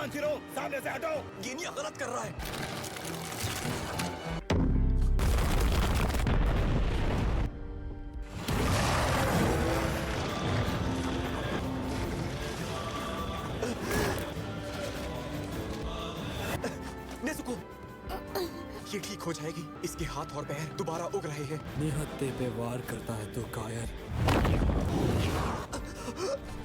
Tanjiro, सामने से हटो। गेनिया गलत कर रहा है। नेजुको, ये ठीक हो जाएगी। इसके हाथ और पैर दोबारा उग रहे हैं। निहत्ते पे वार करता है तो कायर,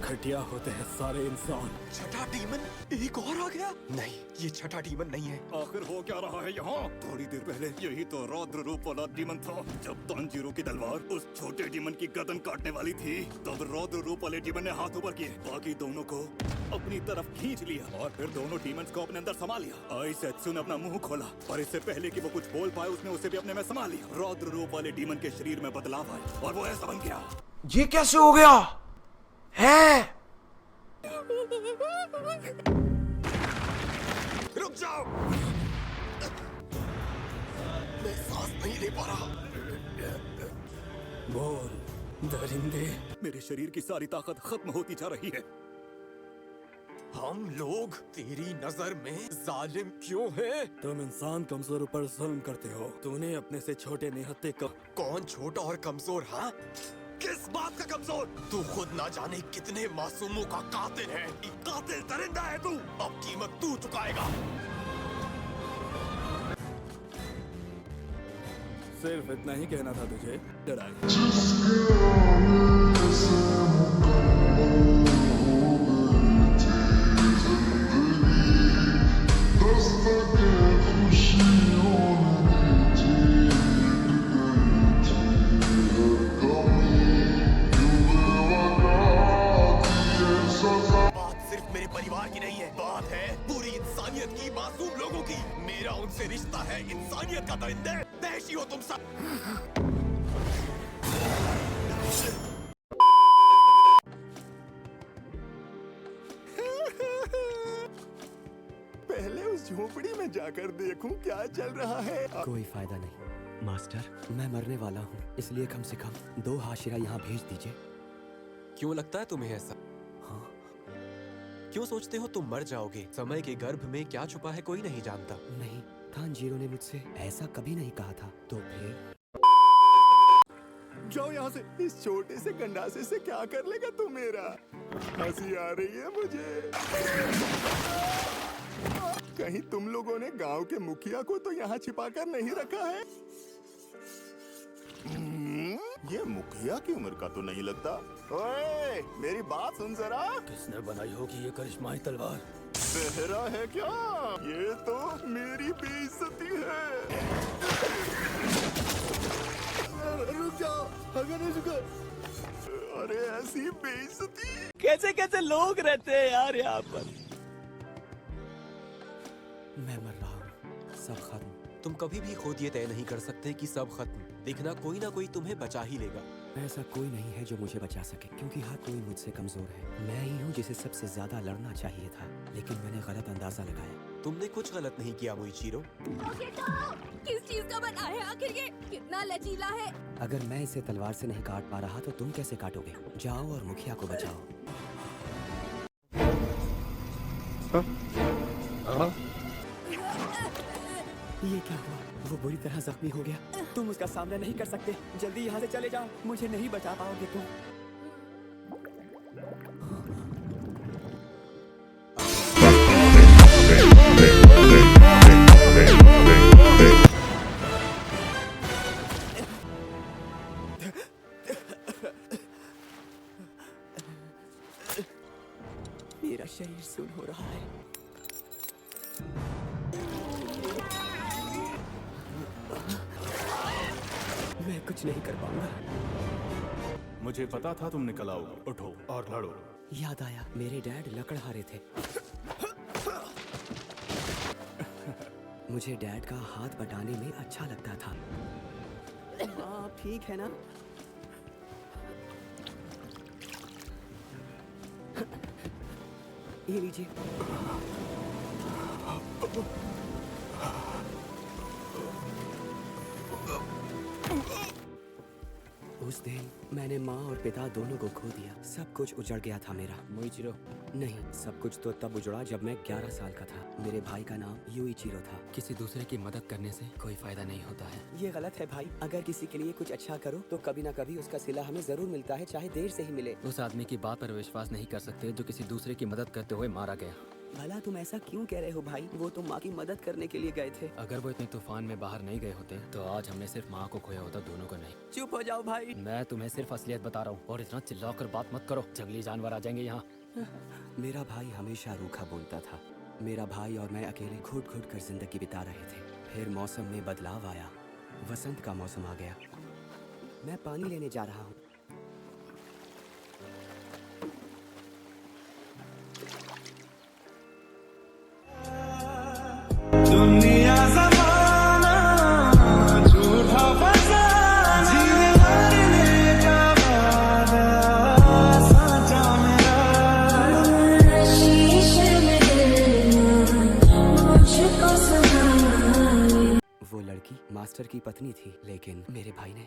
घटिया होते हैं सारे इंसान। छठा डीमन एक और आ गया। नहीं, ये छठा डीमन नहीं है। आखिर हो क्या रहा है यहाँ? थोड़ी देर पहले यही तो रौद्र रूप वाला डीमन था। जब तानजीरो की तलवार उस छोटे डीमन की गर्दन काटने वाली थी, तब रौद्र रूप वाले डीमन ने हाथ ऊपर किए, बाकी दोनों को अपनी तरफ खींच लिया और फिर दोनों डीमंस को अपने अंदर समा लिया। आइसेत्सु ने अपना मुंह खोला, पर इससे पहले कि वो कुछ बोल पाए, उसने उसे भी अपने में समा लिया। रौद्र रूप वाले डीमन के शरीर में बदलाव आया और वो ऐसा बन गया। ये कैसे हो गया है? रुक जाओ, मैं सांस नहीं ले पा रहा। बोल दरिंदे। मेरे शरीर की सारी ताकत खत्म होती जा रही है। हम लोग तेरी नजर में जालिम क्यों हैं? तुम इंसान कमजोर पर जुल्म करते हो। तूने अपने से छोटे निहत्ते को कौन छोटा और कमजोर? हाँ, किस बात का कमजोर? तू खुद ना जाने कितने मासूमों का कातिल है। कातिल दरिंदा है तू। अब कीमत तू चुकाएगा। सिर्फ इतना ही कहना था तुझे। लड़ाई परिवार की नहीं है, बात है पूरी इंसानियत की, मासूम लोगों की। मेरा उनसे रिश्ता है इंसानियत का। दरिंदे, वहशी हो तुम सब। पहले उस झोपड़ी में जाकर देखूं क्या चल रहा है। कोई फायदा नहीं मास्टर, मैं मरने वाला हूँ, इसलिए कम से कम 2 हाशिरा यहाँ भेज दीजिए। क्यों लगता है तुम्हें ऐसा? हाँ। क्यों सोचते हो तुम मर जाओगे? समय के गर्भ में क्या छुपा है कोई नहीं जानता। नहीं, तानजीरो ने मुझसे ऐसा कभी नहीं कहा था। तो फिर जाओ यहाँ से। इस छोटे से गंडासे से क्या कर लेगा तू मेरा? हंसी आ रही है मुझे। कहीं तुम लोगों ने गांव के मुखिया को तो यहाँ छिपा कर नहीं रखा है? ये मुखिया की उम्र का तो नहीं लगता। ओए, मेरी बात सुन जरा। किसने बनाई होगी ये करिश्माई तलवार? बहरा है क्या? ये तो मेरी बेइज्जती है। रुक जाओ, अगर नहीं रुका। अरे ऐसी बेइज्जती कैसे कैसे लोग रहते हैं यार यहाँ पर। मैं मर रहा हूँ, सब खत्म। तुम कभी भी खुद ये तय नहीं कर सकते कि सब खत्म। देखना, कोई ना कोई तुम्हें बचा ही लेगा। ऐसा कोई नहीं है जो मुझे बचा सके, क्योंकि हर कोई मुझसे कमजोर है। मैं ही हूँ जिसे सबसे ज्यादा लड़ना चाहिए था, लेकिन मैंने गलत अंदाजा लगाया। तुमने कुछ गलत नहीं किया मोइचिरो। किस चीज का बना है आखिर ये? कितना लचीला है। अगर मैं इसे तलवार से नहीं काट पा रहा तो तुम कैसे काटोगे? जाओ और मुखिया को बचाओ। ये क्या हुआ? वो बुरी तरह जख्मी हो गया। तुम उसका सामना नहीं कर सकते। जल्दी यहाँ से चले जाओ, मुझे नहीं बचा पाओगे तुम। मेरा शरीर सुन हो रहा है। मैं कुछ नहीं कर पाऊंगा। मुझे पता था तुम निकल आओगे। उठो और लड़ो। याद आया, मेरे डैड लकड़हारे थे। मुझे डैड का हाथ बटाने में अच्छा लगता था। आप ठीक है ना? ये लीजिए। उस दिन मैंने माँ और पिता दोनों को खो दिया। सब कुछ उजड़ गया था मेरा। मोइचिरो, नहीं, सब कुछ तो तब उजड़ा जब मैं 11 साल का था। मेरे भाई का नाम यूइचिरो था। किसी दूसरे की मदद करने से कोई फायदा नहीं होता है। ये गलत है भाई। अगर किसी के लिए कुछ अच्छा करो तो कभी ना कभी उसका सिला हमें जरूर मिलता है, चाहे देर से ही मिले। उस आदमी की बात पर विश्वास नहीं कर सकते जो किसी दूसरे की मदद करते हुए मारा गया। भला तुम ऐसा क्यों कह रहे हो भाई? वो तो माँ की मदद करने के लिए गए थे। अगर वो इतने तूफान में बाहर नहीं गए होते तो आज हमने सिर्फ माँ को खोया होता, दोनों को नहीं। चुप हो जाओ भाई। मैं तुम्हें सिर्फ असलियत बता रहा हूँ और इतना चिल्लाकर बात मत करो, जंगली जानवर आ जाएंगे यहाँ। मेरा भाई हमेशा रूखा बोलता था। मेरा भाई और मैं अकेले घुट घुट कर जिंदगी बिता रहे थे। फिर मौसम में बदलाव आया। वसंत का मौसम आ गया। मैं पानी लेने जा रहा हूँ। वो लड़की मास्टर की पत्नी थी, लेकिन मेरे भाई ने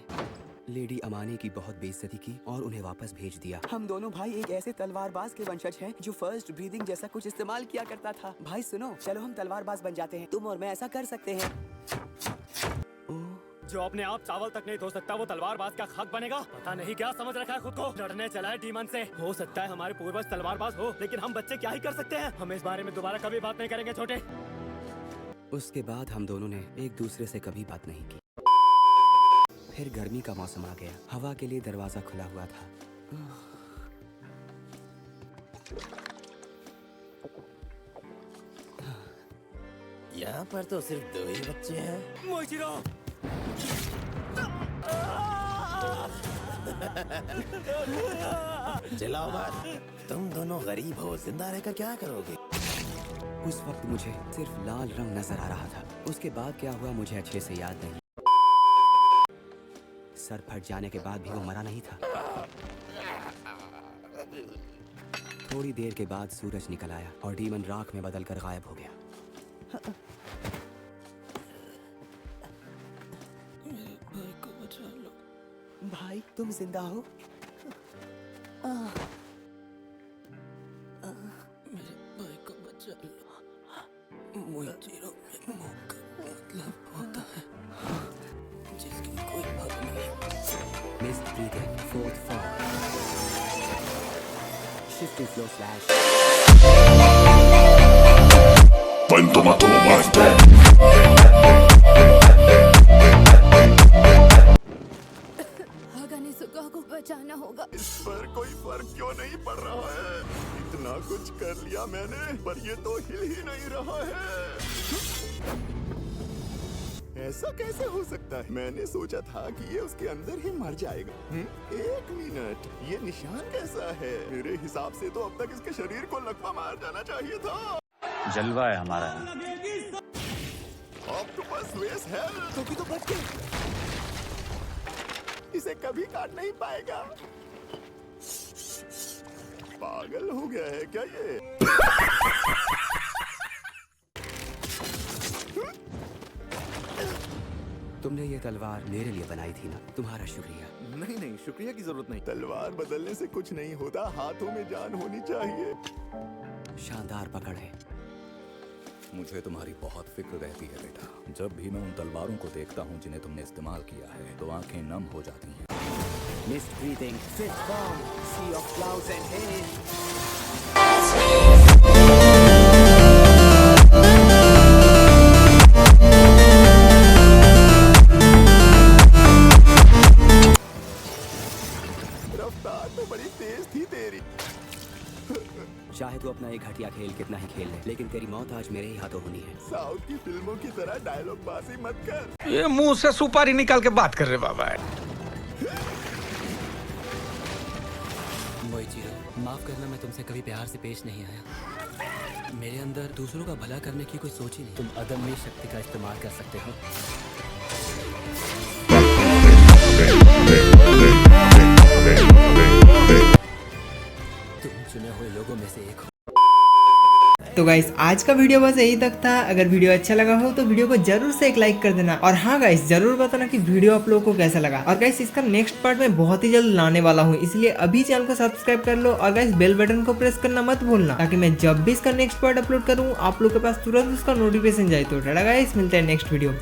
लेडी अमानी की बहुत बेइज्जती की और उन्हें वापस भेज दिया। हम दोनों भाई एक ऐसे तलवारबाज के वंशज हैं जो फर्स्ट ब्रीदिंग जैसा कुछ इस्तेमाल किया करता था। भाई सुनो, चलो हम तलवारबाज बन जाते हैं। तुम और मैं ऐसा कर सकते हैं। जो अपने आप चावल तक नहीं धो सकता वो तलवारबाज का खाक बनेगा? पता नहीं क्या समझ रखा है खुद को। लड़ने चला है डीमन से। हो सकता है हमारे पूर्वज तलवारबाज हो, लेकिन हम बच्चे क्या ही कर सकते हैं। हम इस बारे में दोबारा कभी बात नहीं करेंगे छोटे। उसके बाद हम दोनों ने एक दूसरे से कभी बात नहीं की। फिर गर्मी का मौसम आ गया। हवा के लिए दरवाजा खुला हुआ था। यहाँ पर तो सिर्फ 2 ही बच्चे हैं। मोइचिरो! चिल्लाओ मत। तुम दोनों गरीब हो, जिंदा रहकर क्या करोगे? उस वक्त मुझे सिर्फ लाल रंग नजर आ रहा था। उसके बाद क्या हुआ मुझे अच्छे से याद नहीं। सर फट जाने के बाद भी वो मरा नहीं था। थोड़ी देर के बाद सूरज निकल आया और डीमन राख में बदलकर गायब हो गया। भाई को बचा लो। भाई तुम जिंदा हो? मेरे भाई को बचा लो। मोइचिरो में मुंह का मतलब होता है जिसकी कोई हक नहीं। Mist breathing, fourth form. Shifting flow slash. When tomato master. हागानेसुका को बचाना होगा। इस पर कोई फर्क क्यों नहीं पड़ रहा है? इतना कुछ कर लिया मैंने, पर ये तो हिल ही नहीं रहा है। ऐसा कैसे हो सकता है? मैंने सोचा था कि ये उसके अंदर ही मर जाएगा। 1 मिनट, ये निशान कैसा है? मेरे हिसाब से तो अब तक इसके शरीर को लकवा मार जाना चाहिए था। जलवा है हमारा। ऑक्टोपस वेस है, तो बच गए। इसे कभी काट नहीं पाएगा। पागल हो गया है क्या ये? तुमने ये तलवार मेरे लिए बनाई थी ना? तुम्हारा शुक्रिया। नहीं, शुक्रिया की जरूरत नहीं। तलवार बदलने से कुछ नहीं होता, हाथों में जान होनी चाहिए। शानदार पकड़ है। मुझे तुम्हारी बहुत फिक्र रहती है बेटा। जब भी मैं उन तलवारों को देखता हूँ जिन्हें तुमने इस्तेमाल किया है तो आंखें नम हो जाती हैं। Mist breathing, fifth form, sea of clouds and hail. रफ्तार तो बड़ी तेज थी तेरी। चाहे तू अपना एक घटिया खेल कितना ही खेल ले, लेकिन तेरी मौत आज मेरे ही हाथों होनी है। साउथ की फिल्मों की तरह डायलॉग बाजी मत कर। ये मुंह से सुपारी निकाल के बात कर रहे बाबा। मोइचिरो, माफ करना, मैं तुमसे कभी प्यार से पेश नहीं आया। मेरे अंदर दूसरों का भला करने की कोई सोच ही नहीं। तुम अदम्य शक्ति का इस्तेमाल कर सकते हो। तुम चुने हुए लोगों में से एक हो। तो गाइस आज का वीडियो बस यही तक था। अगर वीडियो अच्छा लगा हो तो वीडियो को जरूर से एक लाइक कर देना, और हाँ गाइस जरूर बताना कि वीडियो आप लोगों को कैसा लगा। और गाइस इसका नेक्स्ट पार्ट मैं बहुत ही जल्द लाने वाला हूँ, इसलिए अभी चैनल को सब्सक्राइब कर लो और गाइस बेल बटन को प्रेस करना मत भूलना, ताकि मैं जब भी इसका नेक्स्ट पार्ट अपलोड करूँ आप लोग के पास तुरंत उसका नोटिफिकेशन जाए। तो टाटा गाइस, मिलते हैं नेक्स्ट वीडियो पे।